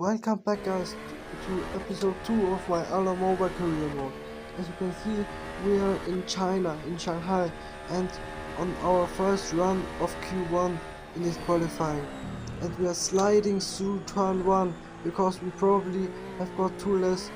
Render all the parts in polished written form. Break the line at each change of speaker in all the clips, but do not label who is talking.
Welcome back guys to episode 2 of my other mobile career mode. As you can see, we are in China, in Shanghai, and on our first run of Q1 in this qualifying. And we are sliding through turn 1 because we probably have got too less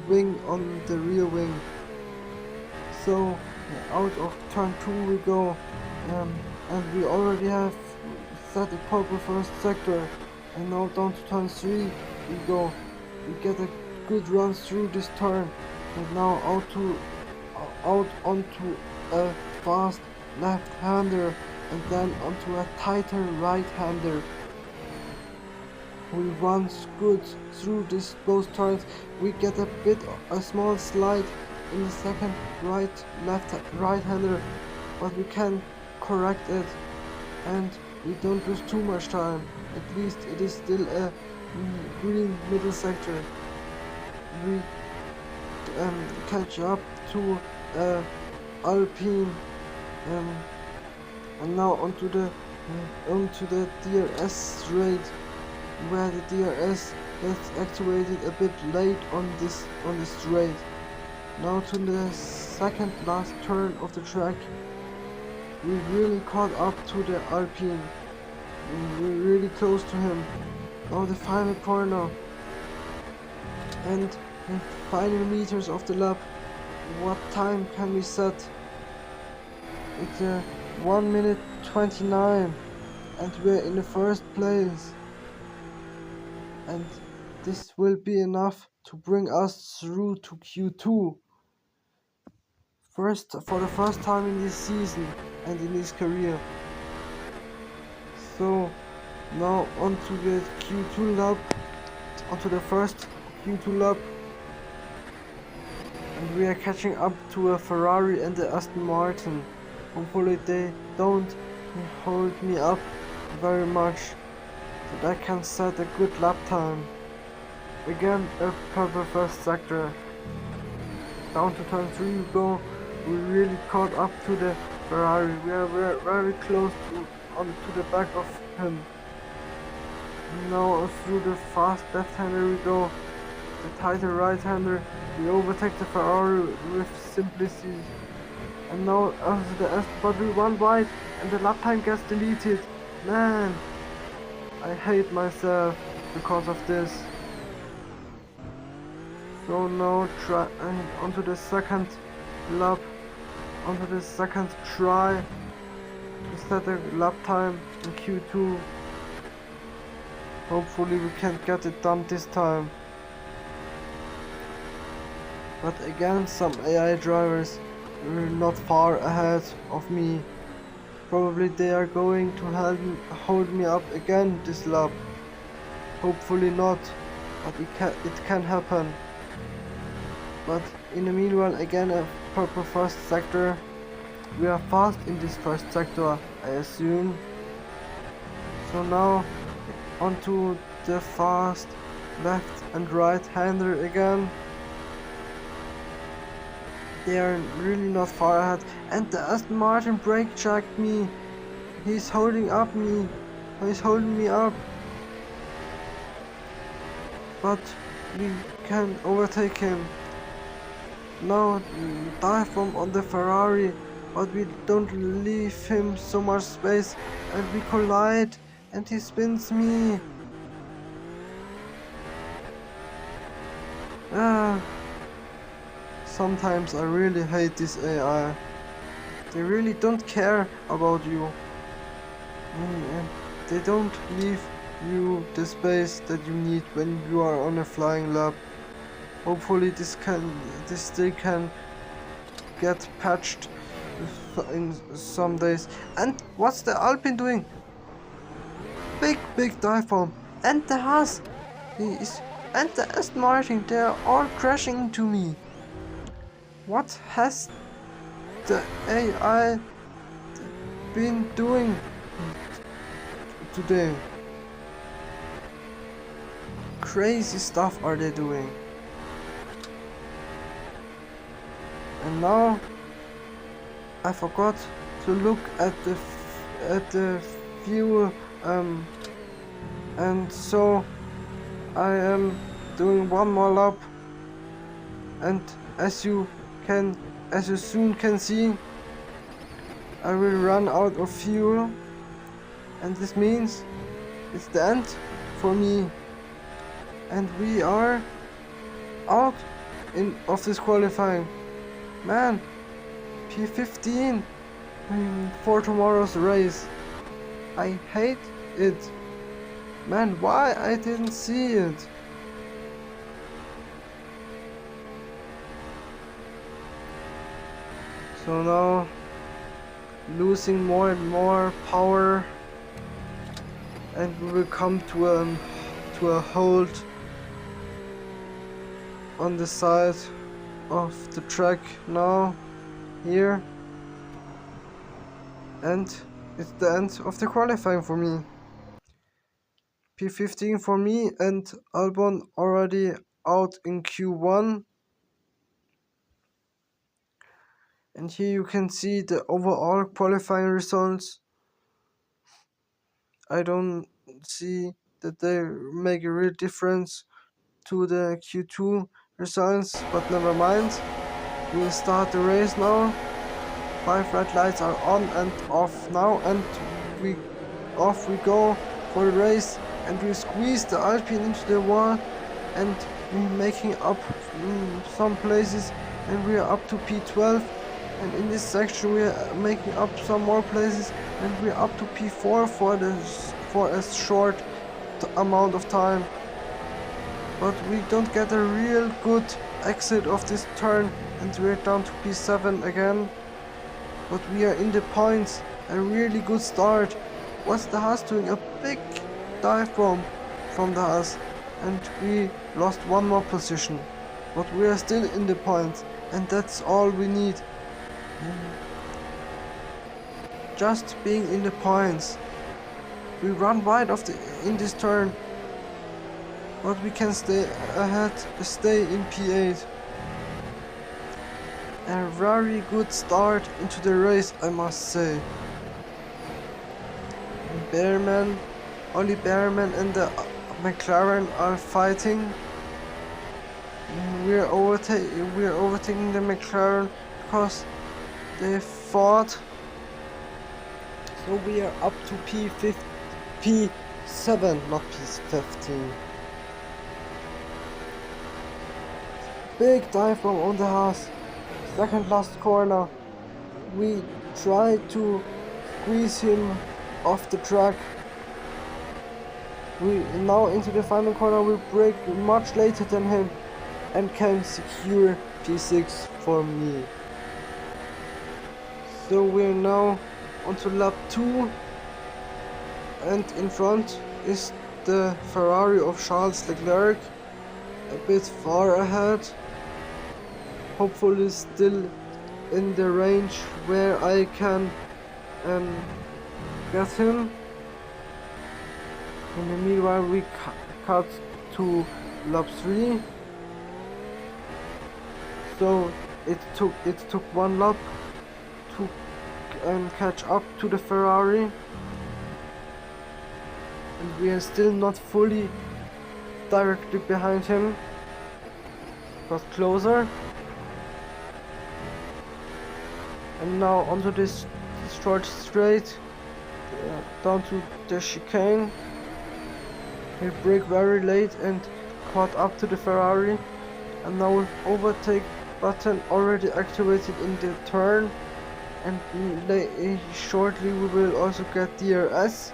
wing on the rear wing. So out of turn 2 we go, and we already have set a purple first sector. And now down to turn 3 we go. We get a good run through this turn, and now out onto a fast left-hander and then onto a tighter right-hander. We run good through both turns. We get a small slide in the second right-hander, but we can correct it and we don't lose too much time. At least it is still a green middle sector. We catch up to Alpine, and now onto the DRS straight, where the DRS gets activated a bit late on this straight. Now to the second last turn of the track. We really caught up to the Alpine. We're really close to him. Now the final corner and the final meters of the lap. What time can we set? It's 1 minute 29 and we're in the first place. And this will be enough to bring us through to Q2. For the first time in this season and in this career. So now onto the Q2 lap, onto the first Q2 lap, and we are catching up to a Ferrari and the Aston Martin. Hopefully they don't hold me up very much, so that I can set a good lap time. Again a purple first sector. Down to turn 3 we go. We really caught up to the Ferrari. We are very close to the back of him. Now through the fast left-hander we go. The tighter right-hander. We overtake the Ferrari with simplicity. And now after the S, but we run wide and the lap time gets deleted. Man, I hate myself because of this. So now try onto the second lap, onto the second try to set a lap time in Q2. Hopefully we can get it done this time. But again, some AI drivers are not far ahead of me. Probably they are going to hold me up again this lap. Hopefully not, but it can happen. But in the meanwhile, again a purple first sector. We are fast in this first sector, I assume. So now onto the fast left and right hander again. They are really not far ahead, and the Aston Martin brake checked me. He's holding me up. But we can overtake him. Now dive bomb on the Ferrari, but we don't leave him so much space, and we collide and he spins me. Sometimes I really hate this AI. They really don't care about you. They don't leave you the space that you need when you are on a flying lap. Hopefully this still can get patched in some days. And what's the Alpine doing? Big dive bomb. And the Haas and the Aston Martin, they are all crashing into me. What has the AI been doing today? Crazy stuff are they doing. And now I forgot to look at the fuel, and so I am doing one more lap, and as you soon can see, I will run out of fuel, and this means it's the end for me, and we are out of this qualifying. Man, P15 for tomorrow's race. I hate it. Man, why I didn't see it? So now, losing more and more power, and we will come to a halt on the side of the track now, here, and it's the end of the qualifying for me. P15 for me, and Albon already out in Q1. And here you can see the overall qualifying results. I don't see that they make a real difference to the Q2 results, but never mind. We'll start the race now. 5 red lights are on and off now, and off we go for the race, and we squeeze the Alpine into the wall, and we're making up some places, and we are up to P12. And in this section we are making up some more places, and we're up to P4 for a short amount of time. But we don't get a real good exit of this turn, and we're down to P7 again. But we are in the points, a really good start. What's the Haas doing? A big dive bomb from the Haas, and we lost one more position. But we are still in the points, and that's all we need. Just being in the points. We run wide in this turn, but we can stay in P8. A very good start into the race, I must say. Oli Bearman and the McLaren are fighting. We're overtaking the McLaren because they fought. So we are up to P7, not P15. Big dive bomb on the Haas. Second last corner. We try to squeeze him off the track. We now into the final corner, we brake much later than him and can secure P6 for me. So we're now onto lap 2, and in front is the Ferrari of Charles Leclerc, a bit far ahead, hopefully still in the range where I can get him. In the meanwhile we cut to lap 3, so it took one lap to catch up to the Ferrari, and we are still not fully directly behind him, but closer. And now onto this short straight down to the chicane. We brake very late and caught up to the Ferrari, and now with overtake button already activated in the turn, and shortly we will also get DRS,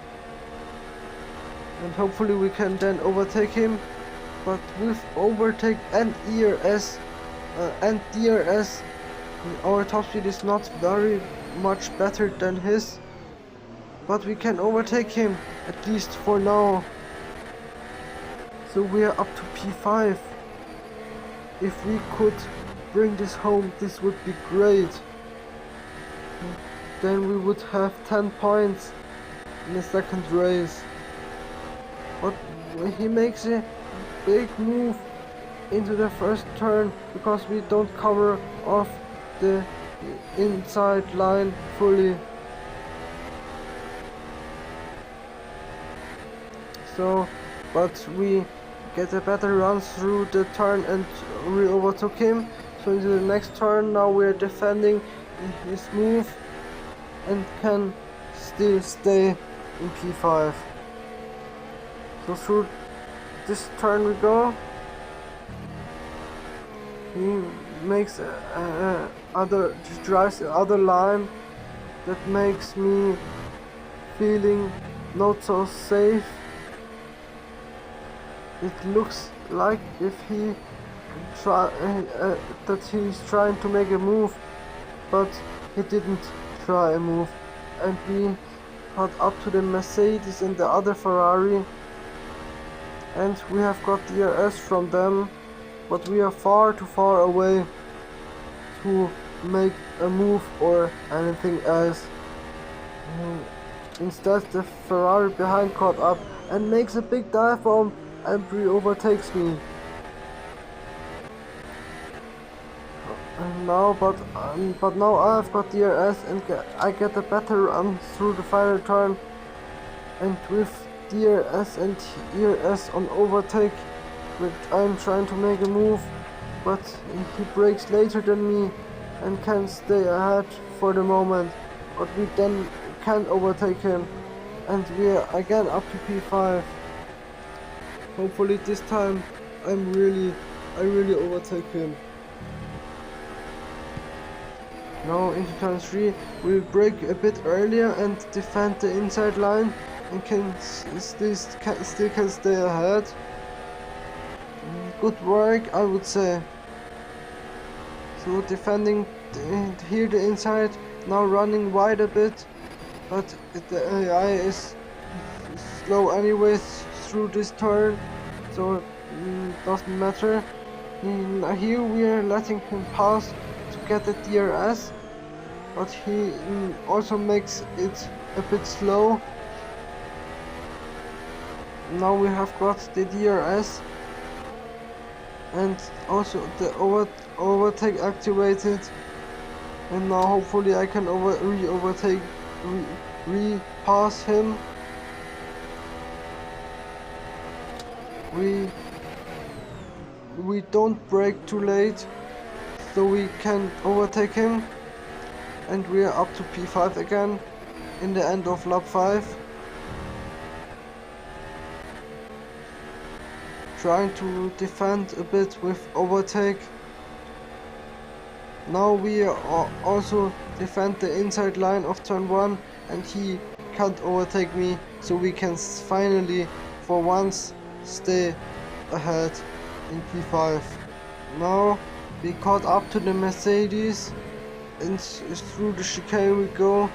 and hopefully we can then overtake him. But with overtake and DRS, our top speed is not very much better than his, but we can overtake him, at least for now. So we are up to P5. If we could bring this home, this would be great. Then we would have 10 points in the second race. But he makes a big move into the first turn because we don't cover off the inside line fully. So, but we get a better run through the turn and we overtook him. So into the next turn now we are defending his move and can still stay in P5. So through this turn we go. He makes drives the other line that makes me feeling not so safe. It looks like if he that he's trying to make a move, but he didn't try a move, and we got up to the Mercedes and the other Ferrari, and we have got DRS from them, but we are far too far away to make a move or anything else. Instead the Ferrari behind caught up and makes a big dive bomb and overtakes me. But now I've got DRS and I get a better run through the final turn, and with DRS and ERS on overtake, I'm trying to make a move, but he brakes later than me and can stay ahead for the moment, but we then can overtake him and we are again up to P5. Hopefully this time I really overtake him. Now into turn 3 we'll brake a bit earlier and defend the inside line and can still stay ahead. Good work, I would say. So defending here the inside, now running wide a bit, but the AI is slow anyways through this turn, so doesn't matter. Here we are letting him pass to get the DRS, but he also makes it a bit slow. Now we have got the DRS and also the overtake activated, and now hopefully I can re-pass him. We don't brake too late, so we can overtake him, and we are up to P5 again in the end of lap 5. Trying to defend a bit with overtake. Now we also defend the inside line of turn 1 and he can't overtake me, so we can finally for once stay ahead in P5. Now we caught up to the Mercedes and through the chicane we go,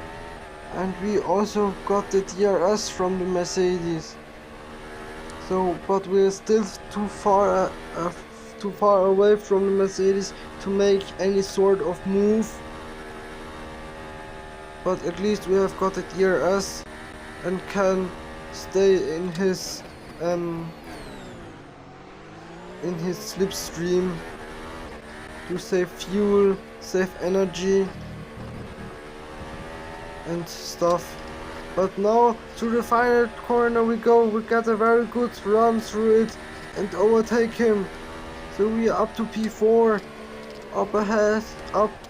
and we also got the DRS from the Mercedes. So, but we're still too far away from the Mercedes to make any sort of move. But at least we have got the DRS and can stay in his slipstream to save fuel, save energy and stuff. But now through the final corner we go, we get a very good run through it and overtake him. So we are up to P4. Up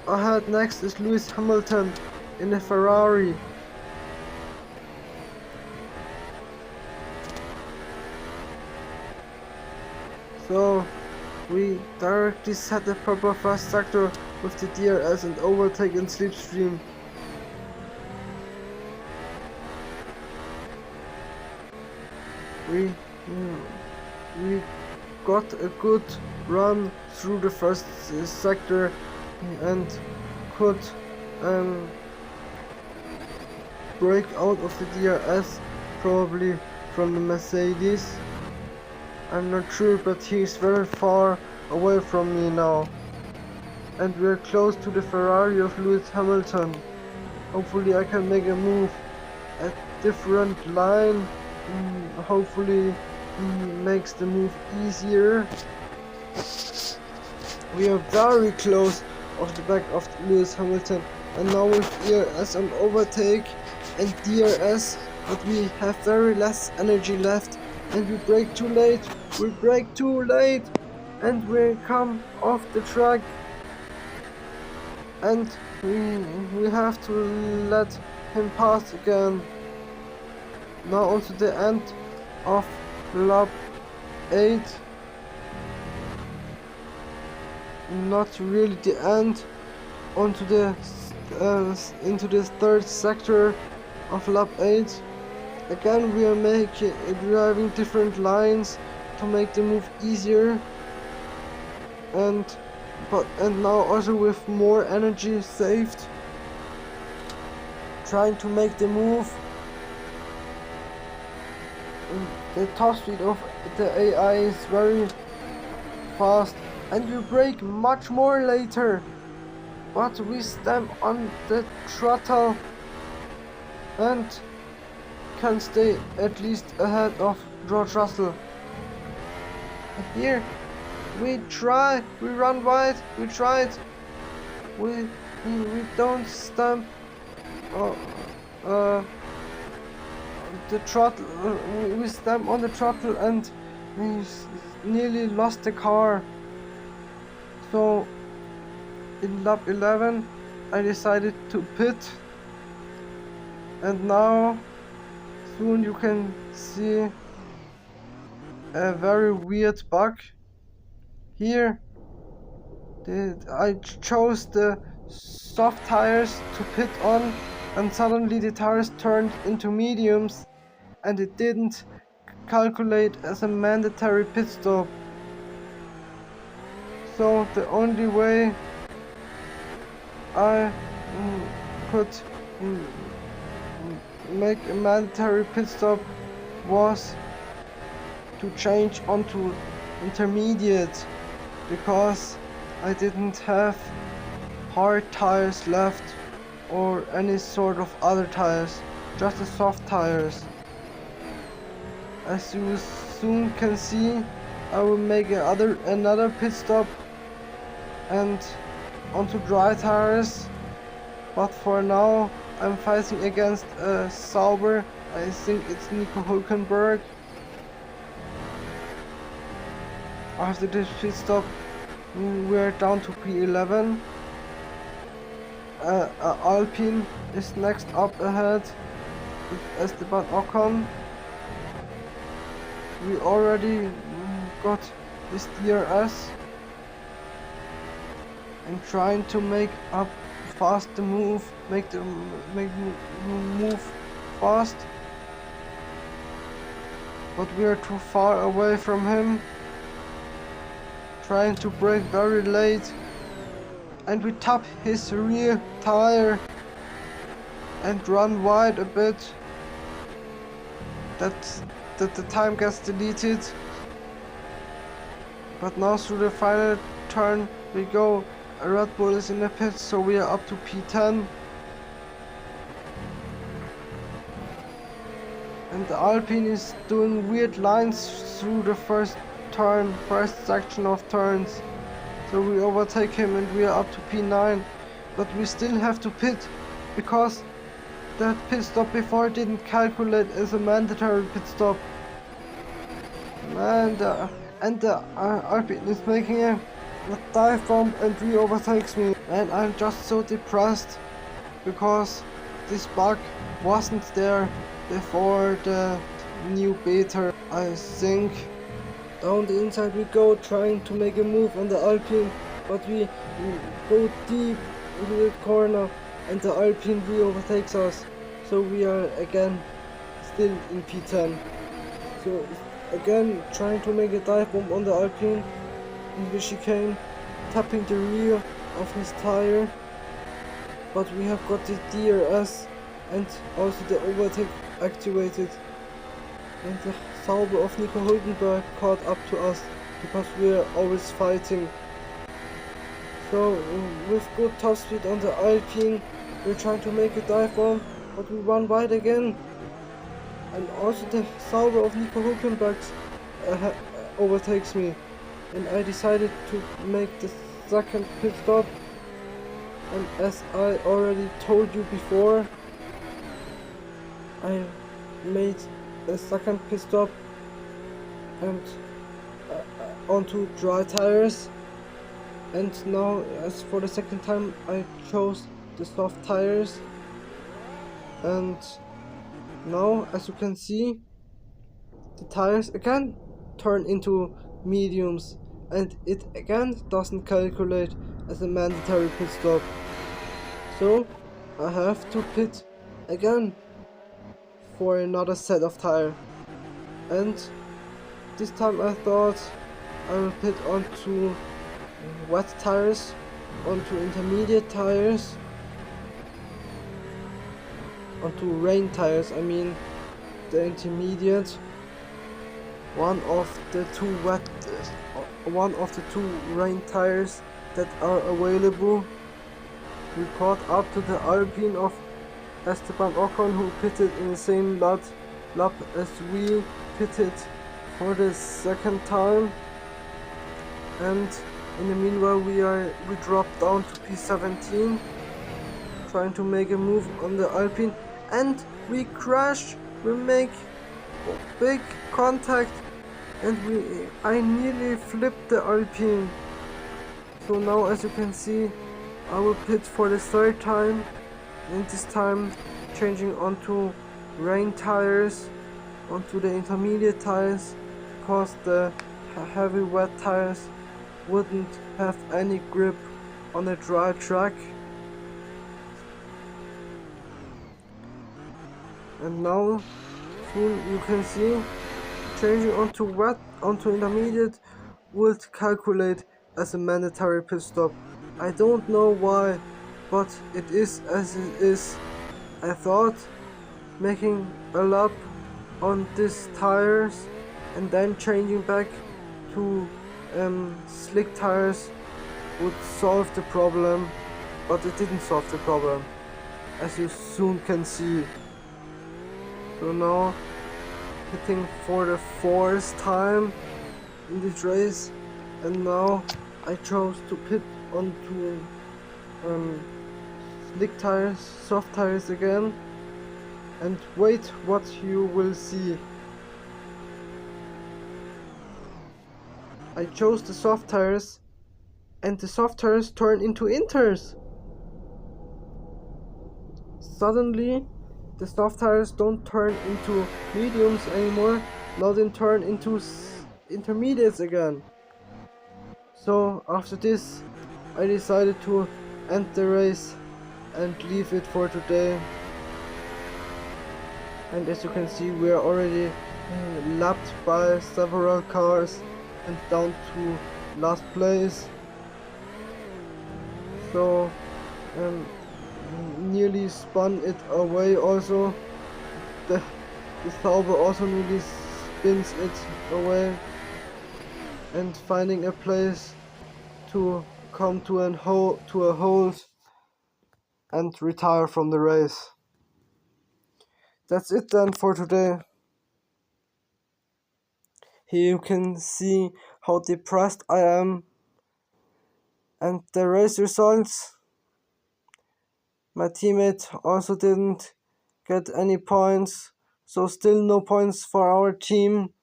ahead next is Lewis Hamilton in a Ferrari. So we directly set the proper fast sector with the DRS and overtake in slipstream. We got a good run through the first sector and could break out of the DRS probably from the Mercedes. I'm not sure, but he's very far away from me now. And we're close to the Ferrari of Lewis Hamilton. Hopefully I can make a move at different line. Hopefully makes the move easier. We are very close of the back of Lewis Hamilton, and now with ERS on overtake and DRS, but we have very less energy left and we brake too late. We brake too late, and we come off the track, and we have to let him pass again. Now onto the end of lap 8. Not really the end. Onto the into the third sector of lap 8. Again we are driving different lines to make the move easier, and now also with more energy saved, trying to make the move. The top speed of the AI is very fast, and we brake much more later, but we stamp on the throttle and can stay at least ahead of George Russell. Here we run wide, we tried, we don't stamp the throttle, we stamp on the throttle, and we nearly lost the car. So in lap 11 I decided to pit, and now soon you can see a very weird bug. Here I chose the soft tires to pit on, and suddenly the tires turned into mediums, and it didn't calculate as a mandatory pit stop. So the only way I could make a mandatory pit stop was to change onto intermediate, because I didn't have hard tires left or any sort of other tires, just the soft tires. As you soon can see, I will make another pit stop and onto dry tires, but for now I'm fighting against a Sauber. I think it's Nico Hülkenberg. After this pit stop we're down to P11. Alpine is next up ahead with Esteban Ocon. We already got this DRS and trying to make up fast the move, make move fast, but we are too far away from him. Trying to brake very late, and we tap his rear tire and run wide a bit. That the time gets deleted. But now through the final turn we go. A Red Bull is in the pit, so we are up to P10. And the Alpine is doing weird lines through the first section of turns. So we overtake him and we are up to P9. But we still have to pit, because that pit stop before didn't calculate as a mandatory pit stop. And the Alpine is making a dive bomb and re-overtakes me. And I'm just so depressed, because this bug wasn't there before the new beta, I think. Down the inside we go, trying to make a move on the Alpine, but we go deep into the corner and the Alpine re-overtakes us. So we are again still in P10. So again trying to make a dive bomb on the Alpine in the chicane, tapping the rear of his tire, but we have got the DRS and also the overtake activated, and the Sauber of Nico Hülkenberg caught up to us, because we are always fighting. So with good top speed on the Alpine, we're trying to make a dive bomb, but we run wide again, and also the Sauber of Nico Hülkenberg overtakes me, and I decided to make the second pit stop. And as I already told you before, I made a second pit stop and onto dry tires. And now, as for the second time, I chose the soft tires. And now, as you can see, the tires again turn into mediums, and it again doesn't calculate as a mandatory pit stop. So I have to pit again for another set of tire. And this time I thought I will pit onto wet tires, onto intermediate tires, onto rain tires. I mean the intermediate, one of the one of the two rain tires that are available. We caught up to the Alpine of Esteban Ocon, who pitted in the same lap as we pitted for the second time. And in the meanwhile we dropped down to P17, trying to make a move on the Alpine, and we crash. We make big contact, and I nearly flipped the Alpine. So now, as you can see, I will pit for the third time, and this time changing onto rain tires, onto the intermediate tires, because the heavy wet tires wouldn't have any grip on a dry track. And now soon you can see changing onto intermediate would calculate as a mandatory pit stop. I don't know why, but it is as it is. I thought making a lap on these tires and then changing back to slick tires would solve the problem, but it didn't solve the problem, as you soon can see. So now hitting for the fourth time in this race, and now I chose to pit onto slick tires, soft tires again, and wait what you will see. I chose the soft tires, and the soft tires turn into inters. Suddenly the soft tires don't turn into mediums anymore, now they turn into intermediates again. So after this I decided to end the race and leave it for today. And as you can see, we are already lapped by several cars and down to last place. So nearly spun it away also. The Sauber also nearly spins it away, and finding a place to come to a hold and retire from the race. That's it then for today. Here you can see how depressed I am, and the race results. My teammate also didn't get any points, so still no points for our team.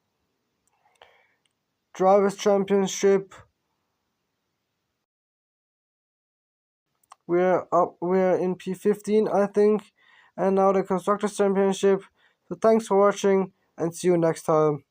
Drivers' Championship, we're in P15 I think, and now the Constructors' Championship. So thanks for watching and see you next time.